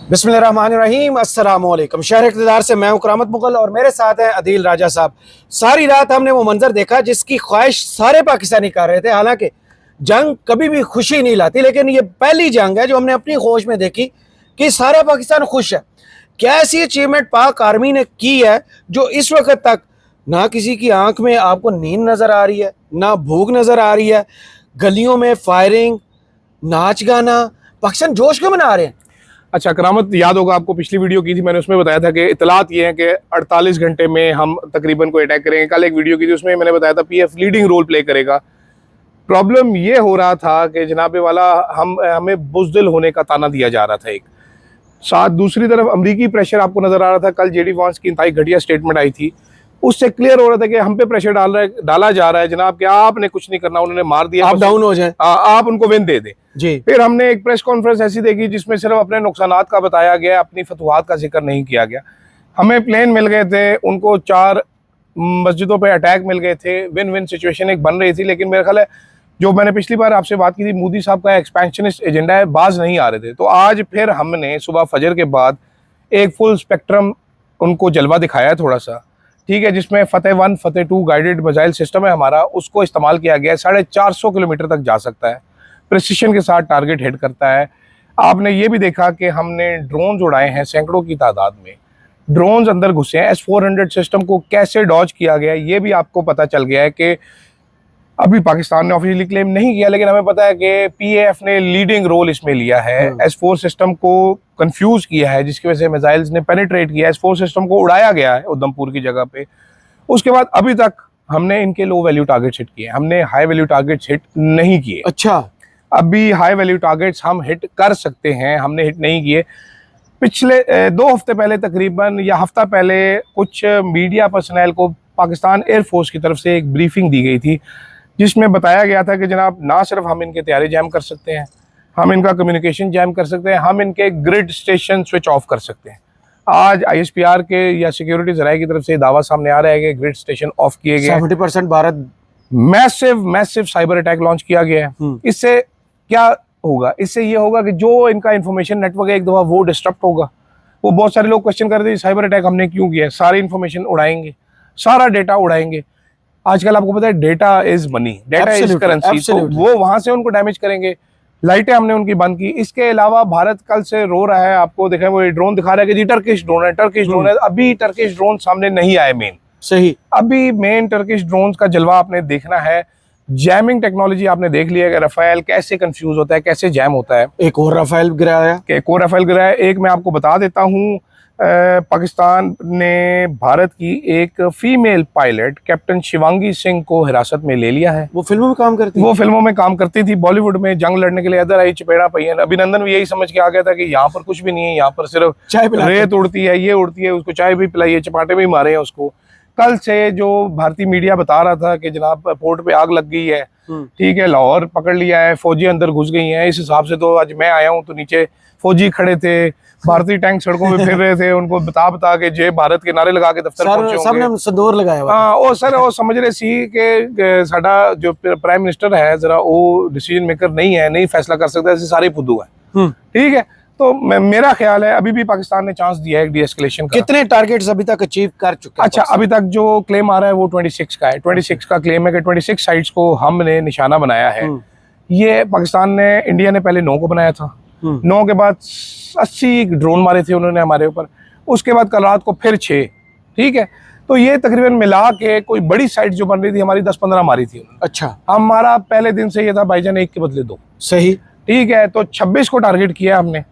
बिस्मिल्लाहिर्रहमानिर्रहीम। अस्सलामुअलैकुम। शहर इक़्तिदार से मैं हूं करामत मुग़ल और मेरे साथ हैं अदील राजा साहब। सारी रात हमने वो मंजर देखा जिसकी ख्वाहिश सारे पाकिस्तानी कर रहे थे। हालांकि जंग कभी भी खुशी नहीं लाती, लेकिन ये पहली जंग है जो हमने अपनी होश में देखी कि सारा पाकिस्तान खुश है। क्या ऐसी अचीवमेंट पाक आर्मी ने की है जो इस वक्त तक ना किसी की आंख में आपको नींद नज़र आ रही है, ना भूख नज़र आ रही है। गलियों में फायरिंग, नाच गाना, पाकिस्तान जोश क्यों मना रहे हैं? अच्छा करामत, याद होगा आपको पिछली वीडियो की थी, मैंने उसमें बताया था कि इतलात ये है कि 48 घंटे में हम तकरीबन को अटैक करेंगे। कल एक वीडियो की थी, उसमें मैंने बताया था पीएफ लीडिंग रोल प्ले करेगा। प्रॉब्लम ये हो रहा था कि जनाब वाला हमें बुज़दिल होने का ताना दिया जा रहा था एक साथ। दूसरी तरफ अमरीकी प्रेशर आपको नज़र आ रहा था। कल जेडी वांस की इंतहाई घटिया स्टेटमेंट आई थी, उससे क्लियर हो रहा था कि हम पे प्रेशर डाला जा रहा है जनाब कि आपने कुछ नहीं करना, उन्होंने मार दिया, आप डाउन हो जाए, आप उनको विन दे दें जी। फिर हमने एक प्रेस कॉन्फ्रेंस ऐसी देखी जिसमें सिर्फ अपने नुकसानात का बताया गया, अपनी फतवाहत का जिक्र नहीं किया गया। हमें प्लेन मिल गए थे, उनको 4 मस्जिदों पे अटैक मिल गए थे। विन विन सिचुएशन एक बन रही थी। लेकिन मेरा ख्याल है जो मैंने पिछली बार आपसे बात की थी, मोदी साहब का एक्सपेंशनिस्ट एजेंडा है, बाज नहीं आ रहे थे। तो आज फिर हमने सुबह फजर के बाद एक फुल स्पेक्ट्रम उनको जलवा दिखाया थोड़ा सा, ठीक है, जिसमें फतेह 1 फतेह 2 गाइडेड मिसाइल सिस्टम है हमारा, उसको इस्तेमाल किया गया है। 450 किलोमीटर तक जा सकता है, प्रिसिशन के साथ टारगेट हिट करता है। आपने ये भी देखा कि हमने ड्रोन उड़ाए हैं सैकड़ों की तादाद में, ड्रोन्स अंदर घुसे हैं। S-400 सिस्टम को कैसे डॉज किया गया है ये भी आपको पता चल गया है कि अभी पाकिस्तान ने ऑफिशियली क्लेम नहीं किया, लेकिन हमें पता है कि PAF ने लीडिंग रोल इसमें लिया है। S-4 सिस्टम को कंफ्यूज किया है, जिसकी वजह से मिसाइल्स ने पेनिट्रेट किया। S-4 सिस्टम को उड़ाया गया है उधमपुर की जगह पे। उसके बाद अभी तक हमने इनके लो वैल्यू टारगेट्स हिट किए, हमने हाई वैल्यू टारगेट्स हिट नहीं किए। अच्छा, अभी हाई वैल्यू टारगेट्स हम हिट कर सकते हैं, हमने हिट नहीं किए। पिछले 2 हफ्ते पहले तकरीबन, या हफ्ता पहले, कुछ मीडिया पर्सनल को पाकिस्तान एयरफोर्स की तरफ से एक ब्रीफिंग दी गई थी जिसमें बताया गया था कि जनाब ना सिर्फ हम इनके तैयारी जैम कर सकते हैं, हम इनका कम्युनिकेशन जैम कर सकते हैं, हम इनके ग्रिड स्टेशन स्विच ऑफ कर सकते हैं। आज ISPR के या सिक्योरिटी जराये की तरफ से दावा सामने आ रहा है कि ग्रिड स्टेशन ऑफ किए गए। 70% Bharat massive cyber attack launch किया गया है। इससे क्या होगा? इससे ये होगा कि जो इनका इंफॉर्मेशन नेटवर्क है एक दफा वो डिस्टर्ब होगा। वो बहुत सारे लोग क्वेश्चन कर रहे थे साइबर अटैक हमने क्यों किया है। सारी इंफॉर्मेशन उड़ाएंगे, सारा डेटा उड़ाएंगे। आजकल आपको पता है data is money, data is currency, तो वो वहां से उनको डैमेज करेंगे। लाइटें हमने उनकी बंद की। इसके अलावा भारत कल से रो रहा है, आपको देखा वो ड्रोन दिखा रहा है कि जी टर्किश ड्रोन है, टर्किश ड्रोन है। अभी टर्किश ड्रोन सामने नहीं आए मेन, सही। अभी मेन टर्किश ड्रोन का जलवा आपने देखना है। जैमिंग टेक्नोलॉजी आपने देख लिया कि राफेल कैसे कंफ्यूज होता है, कैसे जैम होता है। एक और राफेल गिराया, एक मैं आपको बता देता हूँ, पाकिस्तान ने भारत की एक female pilot captain Shivangi Singh को हिरासत में ले लिया है। वो फिल्मों में काम करती, वो फिल्मों में काम करती थी, बॉलीवुड में जंग लड़ने के लिए इधर आई, चपेड़ा पई है। अभिनंदन भी यही समझ के आ गया था कि यहाँ पर कुछ भी नहीं है, यहाँ पर सिर्फ चाय रेत उड़ती है, ये उड़ती है, उसको चाय भी पिलाई है, चपाटे भी मारे हैं उसको। कल से जो भारतीय मीडिया बता रहा था कि जनाब पोर्ट पे आग लग गई है, ठीक है, लाहौर पकड़ लिया है, फौजी अंदर घुस गई हैं। इस हिसाब से तो आज मैं आया हूँ तो नीचे फौजी खड़े थे, भारतीय टैंक सड़कों पे फिर रहे थे, उनको बता के जय भारत के नारे लगा के दफ्तर पहुंचे होंगे। सबने संदूर लगाया हुआ। हाँ, वो सर वो समझ रहे सी के साडा जो प्राइम मिनिस्टर है जरा वो डिसीजन मेकर नहीं है, नहीं फैसला कर सकता, ऐसे सारे फुद्दू है, ठीक है। तो मेरा ख्याल है अभी भी पाकिस्तान ने चांस दिया है डीएस्केलेशन का। कितने टारगेट्स अभी तक अचीव कर चुके हैं? अच्छा, अभी तक जो क्लेम आ रहा है वो 26 का है। 26 का क्लेम है कि 26 साइट्स को हमने निशाना बनाया है। ये पाकिस्तान ने, इंडिया ने पहले 9 को बनाया था, 9 के बाद 80 ड्रोन मारे थे उन्होंने हमारे ऊपर, उसके बाद कल रात को फिर 6, ठीक है। तो ये तकरीबन मिला के कोई बड़ी साइट जो बन रही थी हमारी 10-15 मारी थी उन्होंने। अच्छा, हमारा पहले दिन से ये था भाईजान 1 के बदले 2, सही, ठीक है। तो 26 को टारगेट किया हमने।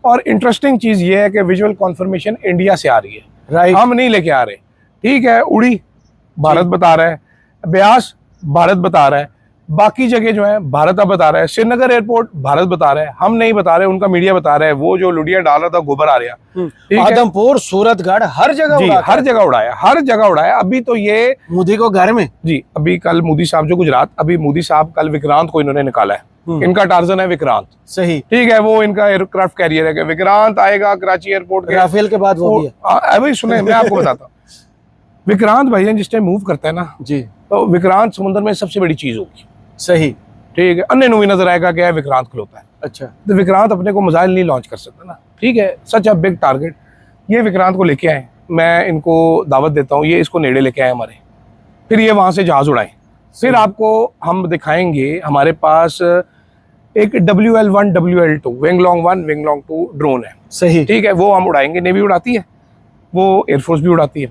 और इंटरेस्टिंग चीज ये है कि विजुअल कॉन्फर्मेशन इंडिया से आ रही है, राइट, हम नहीं लेके आ रहे, ठीक है। उड़ी भारत बता रहा है, ब्यास भारत बता रहा है, बाकी जगह जो है भारत अब बता रहा है, श्रीनगर एयरपोर्ट भारत बता रहा है, हम नहीं बता रहे, उनका मीडिया बता रहा है। वो जो लुडिया डाल रहा था गोबर आ रहा, आदमपुर, सूरतगढ़, हर जगह हर जगह उड़ाया, हर जगह उड़ाया। अभी तो ये मोदी को घर में जी, अभी कल मोदी साहब जो गुजरात, अभी मोदी साहब कल विक्रांत को इन्होंने निकाला है, इनका टार्जन है विक्रांत, सही, ठीक है। वो इनका एयरक्राफ्ट कैरियर है कि विक्रांत आएगा कराची एयरपोर्ट के। राफेल के बाद वो भी है। अभी सुने मैं आपको बताता हूँ, विक्रांत भाईजान जिस टाइम मूव करता है ना जी, तो विक्रांत समुद्र में सबसे बड़ी चीज होगी, सही, ठीक है। अन्य भी नजर आएगा क्या है विक्रांत खलोता है। अच्छा तो विक्रांत अपने को मिसाइल नहीं लॉन्च कर सकता ना, ठीक है, सच अ बिग टारगेट। ये विक्रांत को लेके आए, मैं इनको दावत देता हूँ, ये इसको नेड़े लेके आए हमारे, फिर ये वहाँ से जहाज़ उड़ाएं, फिर आपको हम दिखाएंगे हमारे पास एक WL1 WL2 विंगलोंग 1 विंगलोंग 2 ड्रोन है, सही, ठीक है, वो हम उड़ाएंगे। नेवी उड़ाती है, वो एयरफोर्स भी उड़ाती है,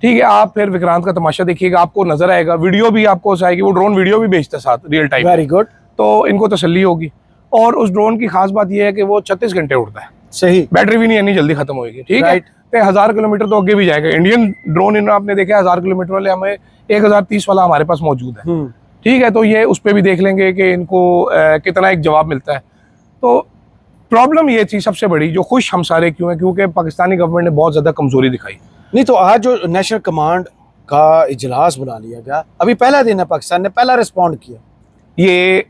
ठीक है। आप फिर विक्रांत का तमाशा देखिएगा, आपको नजर आएगा, वीडियो भी आपको आएगी, वो ड्रोन वीडियो भी भेजता है साथ रियल टाइम, वेरी गुड, तो इनको तसल्ली होगी। और उस ड्रोन की खास बात यह है कि वो 36 घंटे उड़ता है, सही, बैटरी भी नहीं इतनी जल्दी खत्म होगी, ठीक है। Right. तो 1000 किलोमीटर तो आगे भी जाएगा। इंडियन ड्रोन इन आपने देखा 1000 किलोमीटर वाले, हमें 1030 वाला हमारे पास मौजूद है, ठीक है। तो ये उस पर भी देख लेंगे कि इनको कितना एक जवाब मिलता है। तो प्रॉब्लम ये थी सबसे बड़ी, जो खुश हम सारे क्यों हैं, क्योंकि पाकिस्तानी गवर्नमेंट ने बहुत ज़्यादा कमजोरी दिखाई। नहीं तो आज जो नेशनल कमांड का इजलास बुला लिया गया, अभी पहला दिन है, पाकिस्तान ने पहला रिस्पॉन्ड किया, ये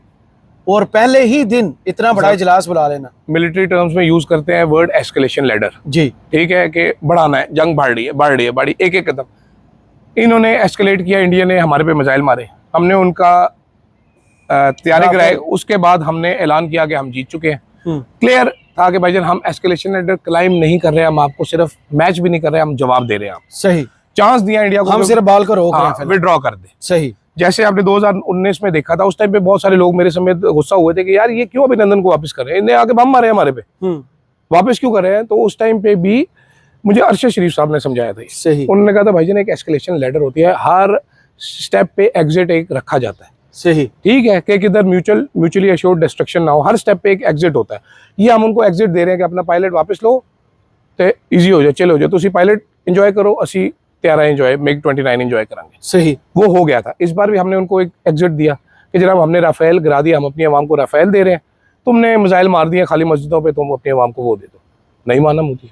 और पहले ही दिन इतना बड़ा इजलास बुला लेना, मिलिट्री टर्म्स में यूज करते हैं वर्ड एस्केलेशन लैडर, जी, ठीक है, कि बढ़ाना है, जंग बढ़ रही है बढ़ी, एक एक कदम इन्होंने एस्केलेट किया। इंडिया ने हमारे पे मिसाइल मारे, हमने उनका तैयारी कराई, उसके बाद हमने ऐलान किया कि हम जीत चुके हैं। क्लियर था कि भाईजान हम एस्केलेशन लैडर क्लाइम नहीं कर रहे हैं, हम आपको सिर्फ मैच भी नहीं कर रहे हैं, हम जवाब दे रहे हैं। आप सही, चांस दिया इंडिया को, हम सिर्फ बॉल को रोक रहे हैं, विड्रॉ कर दे। सही, जैसे आपने 2019 में देखा था, उस टाइम पे बहुत सारे लोग मेरे समेत गुस्सा हुए थे कि यार ये क्यों अभिनंदन को वापस कर रहे हैं, इन्हें आके बम मारे हमारे पे, वापस क्यों कर रहे हैं। तो उस टाइम पे भी मुझे अरशद शरीफ साहब ने समझाया था, सही, उन्होंने कहा था भाईजान एक एस्केलेशन लैडर होती है, हर स्टेप पे एग्जिट एक रखा जाता है, सही, ठीक है, कि किधर म्यूचुअली अश्योर्ड डिस्ट्रक्शन ना हो, हर स्टेप पे एक एग्जिट होता है। ये हम उनको एग्जिट दे रहे हैं कि अपना पायलट वापस लो तो ईजी हो जाए, चलो हो जाए, तुसी पायलट इंजॉय करो, असी 13 इंजॉय मिग 29 इंजॉय करांगे। सही, वो हो गया था। इस बार भी हमने उनको एक एग्जिट दिया कि जनाब हमने राफेल गिरा दिया, हम अपनी आवाम को राफेल दे रहे हैं, तुमने मिसाइल मार दिए खाली मस्जिदों पे, तुम अपनी आवाम को वो दे दो। नहीं माना मुझे,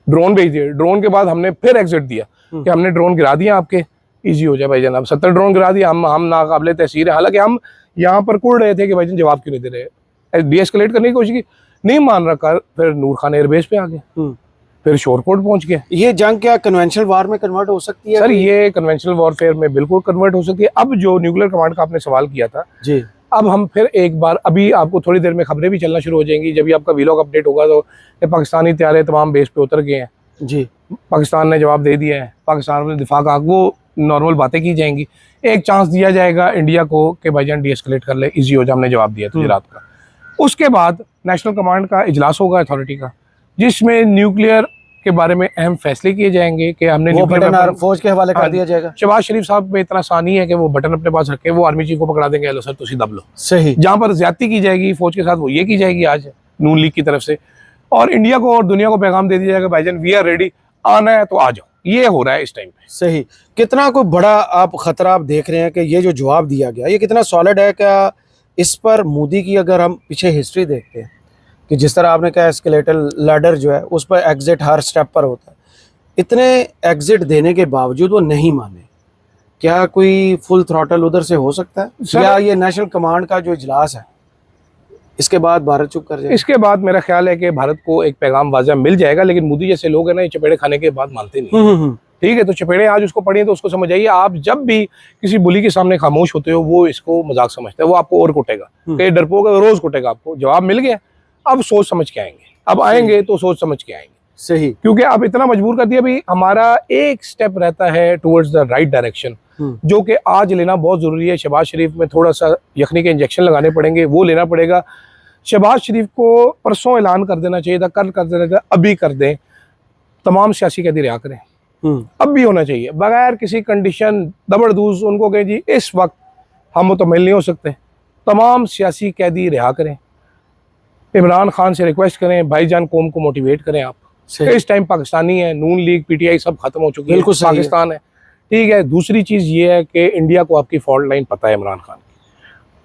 ड्रोन भेज दिए। ड्रोन के बाद हमने फिर एग्जिट दिया कि हमने ड्रोन गिरा दिया, आपके ईजी हो जाए भाईजान। अब 70 ड्रोन गिरा दिया, हम नाकाबिले तहसीर है। हालांकि हम यहाँ पर कुड़ रहे थे कि भाईजान जवाब क्यों नहीं दे रहे, डीएस्केलेट करने की कोशिश की, नहीं मान रखा। फिर नूर खान एयरबेस पे आ गया, फिर शोरकोट पहुंच गया। ये जंग क्या कन्वेंशनल वार में कन्वर्ट हो सकती है सर? ये कन्वेंशनल वॉरफेयर में बिल्कुल कन्वर्ट हो सकती है। अब जो न्यूक्लियर कमांड का आपने सवाल किया था जी, अब हम फिर एक बार, अभी आपको थोड़ी देर में खबरें भी चलना शुरू हो जाएंगी, जब भी आपका वीलॉग अपडेट होगा तो पाकिस्तानी तैयारे तमाम बेस पे उतर गए हैं जी, पाकिस्तान ने जवाब दे दिया है, पाकिस्तान ने दिफा का, वो नॉर्मल बातें की जाएंगी। एक चांस दिया जाएगा इंडिया को कि भाईजान डीएस्केलेट कर ले, इजी हो जाए, हमने जवाब दिया तुझे रात का। उसके बाद नेशनल कमांड का इजलास होगा अथॉरिटी का, जिसमें न्यूक्लियर के बारे में अहम फैसले किए जाएंगे कि हमने वो बटन फौज के हवाले कर दिया जाएगा। शहबाज शरीफ साहब में इतना आसानी है कि वो बटन अपने पास रखे, वो आर्मी चीफ को पकड़ा देंगे, हेलो सर तुसी दब लो। सही, जहां पर ज्यादती की जाएगी फौज के साथ, वो ये की जाएगी आज नून लीग की तरफ से, और इंडिया को और दुनिया को पैगाम दे दिया जाएगा भाईजान वी आर रेडी, आना है तो आ जाओ। ये हो रहा है इस टाइम पे। सही, कितना कोई बड़ा आप खतरा आप देख रहे हैं कि ये जो जवाब दिया गया ये कितना सॉलिड है? क्या इस पर मोदी की अगर हम पीछे हिस्ट्री देखते हैं कि जिस तरह आपने कहा एस्केलेटर लैडर जो है उस पर एग्जिट हर स्टेप पर होता है, इतने एग्जिट देने के बावजूद वो नहीं माने, क्या कोई फुल थ्रॉटल उधर से हो सकता है? या ये नेशनल कमांड का जो इजलास है इसके बाद भारत चुप कर जाए? इसके बाद मेरा ख्याल है कि भारत को एक पैगाम वाज़ह मिल जाएगा, लेकिन मोदी जैसे लोग हैं ना, ये चपेड़े खाने के बाद मानते नहीं। ठीक है, तो चपेड़े आज उसको पड़ी तो उसको समझ आइए, आप जब भी किसी बुली के सामने खामोश होते हो वो इसको मजाक समझता है, वो आपको और कुटेगा, कहीं डरपोक रोज कुटेगा आपको। जवाब मिल गया, अब सोच समझ के आएंगे, अब आएंगे तो सोच समझ के आएंगे। सही, क्योंकि अब इतना मजबूर कर दिया, भाई हमारा एक स्टेप रहता है टुवर्ड्स द राइट डायरेक्शन, जो कि आज लेना बहुत जरूरी है। शहबाज शरीफ में थोड़ा सा यखनी के इंजेक्शन लगाने पड़ेंगे, वो लेना पड़ेगा। शहबाज शरीफ को परसों ऐलान कर देना चाहिए था, कल कर देना था, अभी कर दें, तमाम सियासी कैदी रिहा करें, अब भी होना चाहिए, बगैर किसी कंडीशन दबड़दूज उनको कहें जी इस वक्त हम मुतमिल नहीं हो सकते, तमाम सियासी कैदी रिहा करें। इमरान खान से रिक्वेस्ट करें, भाईजान कौम को मोटिवेट करें आप, इस टाइम पाकिस्तानी है, नून लीग पीटीआई सब खत्म हो चुकी है, पाकिस्तान है। ठीक है, दूसरी चीज ये है कि इंडिया को आपकी फॉल्ट लाइन पता है इमरान खान की,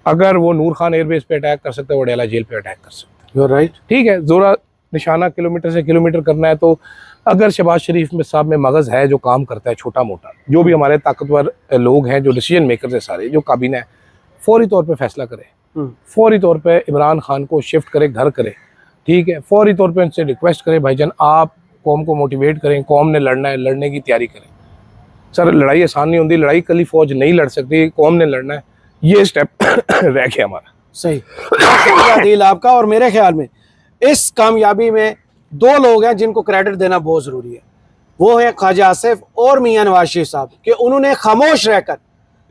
अगर वो नूर खान एयरबेस पे अटैक कर सकते हैं, वडेला जेल पे अटैक कर सकते हैं। You are right. ठीक है, जोरा निशाना किलोमीटर से किलोमीटर करना है, तो अगर शहबाज शरीफ में साहब में मगज है जो काम करता है छोटा मोटा, जो भी हमारे ताकतवर लोग हैं जो डिसीजन मेकर है सारे, जो काबीना है, फौरी तौर पे फैसला करे, फौरी तौर पे इमरान खान को शिफ्ट करे, घर करे। ठीक है, फौरी तौर पे उनसे रिक्वेस्ट करें, भाईजान आप कौम को मोटिवेट करें, कौम ने लड़ना है, लड़ने की तैयारी करें। सर लड़ाई आसान नहीं होती, लड़ाई कली फौज नहीं लड़ सकती, कौम ने लड़ना है, ये स्टेप रह गया हमारा। सही, बहुत शुक्रिया अदील आपका। और मेरे ख्याल में इस कामयाबी में दो लोग हैं जिनको क्रेडिट देना बहुत ज़रूरी है, वो है ख्वाजा आसिफ और मियां नवाज शरीफ साहब, कि उन्होंने खामोश रहकर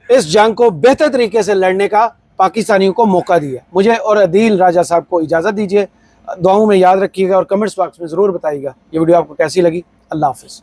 इस जंग को बेहतर तरीके से लड़ने का पाकिस्तानियों को मौका दिया। मुझे और अदील राजा साहब को इजाज़त दीजिए, दुआओं में याद रखिएगा और कमेंट्स बॉक्स में ज़रूर बताइएगा ये वीडियो आपको कैसी लगी। अल्लाह हाफ़िज़।